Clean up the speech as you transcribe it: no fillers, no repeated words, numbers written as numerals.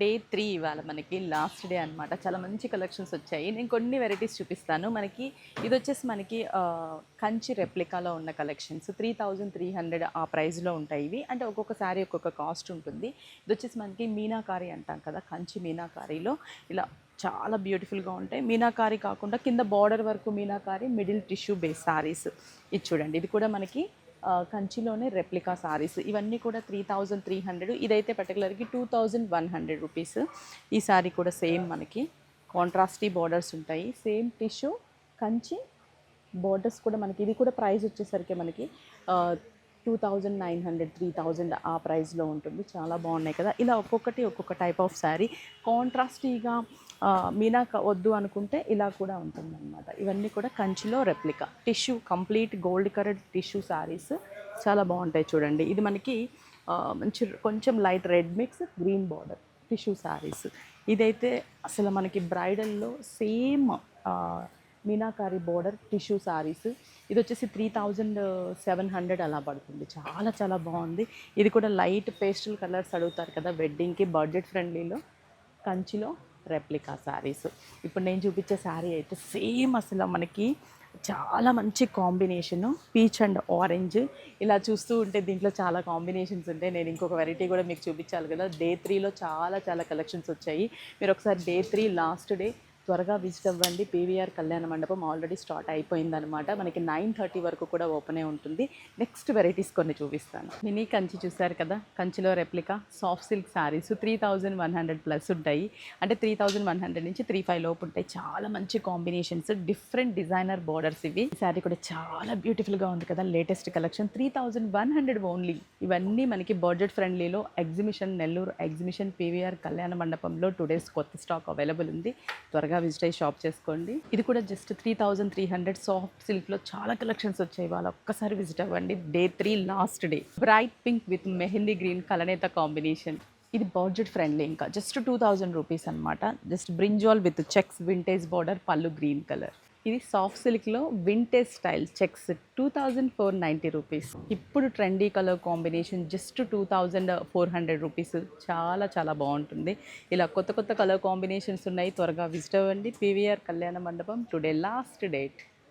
Day 3 ఇవాళ మనకి last day అనమాట. చాలా మంచి కలెక్షన్స్ వచ్చాయి. నేను కొన్ని వెరైటీస్ చూపిస్తాను. మనకి ఇది వచ్చేసి మనకి కంచి రెప్లికాలో ఉన్న కలెక్షన్స్ 3300 ఆ ప్రైస్లో ఉంటాయి ఇవి. అంటే ఒక్కొక్క శారీ ఒక్కొక్క కాస్ట్ ఉంటుంది. ఇది వచ్చేసి మనకి మీనాకారి అంటాం కదా, కంచి మీనాకారిలో ఇలా చాలా బ్యూటిఫుల్గా ఉంటాయి. మీనాకారి కాకుండా కింద బార్డర్ వరకు meenakari, middle tissue base saris. ఇది చూడండి, ఇది కూడా మనకి కంచిలోనే రెప్లికా సారీస్. ఇవన్నీ కూడా 3300. ఇదైతే పర్టికులర్కి 2100 రూపీస్. ఈ సారీ కూడా సేమ్ మనకి కాంట్రాస్టీ బార్డర్స్ ఉంటాయి. సేమ్ టిష్యూ కంచి బార్డర్స్ కూడా మనకి. ఇది కూడా ప్రైస్ వచ్చేసరికి మనకి 2900 3000 ఆ ప్రైస్లో ఉంటుంది. చాలా బాగున్నాయి కదా. ఇలా ఒక్కొక్కటి ఒక్కొక్క టైప్ ఆఫ్ శారీ. కాంట్రాస్టీగా మీనా వద్దు అనుకుంటే ఇలా కూడా ఉంటుందన్నమాట. ఇవన్నీ కూడా కంచిలో replica tissue, complete gold coloured tissue saris చాలా బాగుంటాయి. చూడండి, ఇది మనకి మంచి కొంచెం light red mix green border tissue saris. ఇదైతే అసలు మనకి బ్రైడల్లో same meenakari border tissue saris. ఇది వచ్చేసి 3700 అలా పడుతుంది. చాలా చాలా బాగుంది. ఇది కూడా లైట్ పేస్టల్ కలర్స్ అడుగుతారు కదా వెడ్డింగ్కి, బడ్జెట్ ఫ్రెండ్లీలో కంచిలో రెప్లికా శారీస్. ఇప్పుడు నేను చూపించే శారీ అయితే సేమ్ అసలు మనకి చాలా మంచి కాంబినేషను, పీచ్ అండ్ ఆరెంజ్. ఇలా చూస్తూ ఉంటే దీంట్లో చాలా కాంబినేషన్స్ ఉంటాయి. నేను ఇంకొక వెరైటీ కూడా మీకు చూపించాలి కదా. డే 3లో చాలా చాలా కలెక్షన్స్ వచ్చాయి. మీరు ఒకసారి డే 3 లాస్ట్ డే త్వరగా విజిట్ అవ్వండి. పీవీఆర్ కళ్యాణ మండపం ఆల్రెడీ స్టార్ట్ అయిపోయిందనమాట. మనకి 9:30 వరకు కూడా ఓపెనే ఉంటుంది. నెక్స్ట్ వెరైటీస్ కొన్ని చూపిస్తాను. మినీ కంచి చూసారు కదా, కంచిలో replica soft silk saris 3100 plus ఉంటాయి. అంటే 3100 నుంచి 35 లోపు ఉంటాయి. చాలా మంచి కాంబినేషన్స్, డిఫరెంట్ డిజైనర్ బోర్డర్స్ ఇవి. ఈ శారీ కూడా చాలా బ్యూటిఫుల్గా ఉంది కదా. Latest collection 3100 only. ఇవన్నీ మనకి బడ్జెట్ ఫ్రెండ్లీలో exhibition, Nellore exhibition PVR Kalyana మండపంలో 2 days కొత్త స్టాక్ అవైలబుల్ ఉంది. త్వరగా విజిట్ అయ్యి షాప్ చేసుకోండి. ఇది కూడా జస్ట్ 3300 సాఫ్ట్ సిల్క్లో చాలా కలెక్షన్స్ వచ్చాయి. వాళ్ళు ఒక్కసారి విజిట్ అవ్వండి. Day 3 last day. Bright pink with mehndi green కలనేత కాంబినేషన్. ఇది బడ్జెట్ ఫ్రెండ్లీ. ఇంకా జస్ట్ 2000 రూపీస్ అనమాట. Just brinjal with checks vintage border, పళ్ళు గ్రీన్ కలర్. ఇది సాఫ్ట్ సిల్క్లో వింటేజ్ స్టైల్ చెక్స్ 2490 రూపీస్. ఇప్పుడు trendy colour combination just 2400 rupees. చాలా చాలా బాగుంటుంది. ఇలా కొత్త కొత్త కలర్ కాంబినేషన్స్ ఉన్నాయి. త్వరగా విజిట్ అవ్వండి. పీవీఆర్ కళ్యాణ మండపం. Today last date.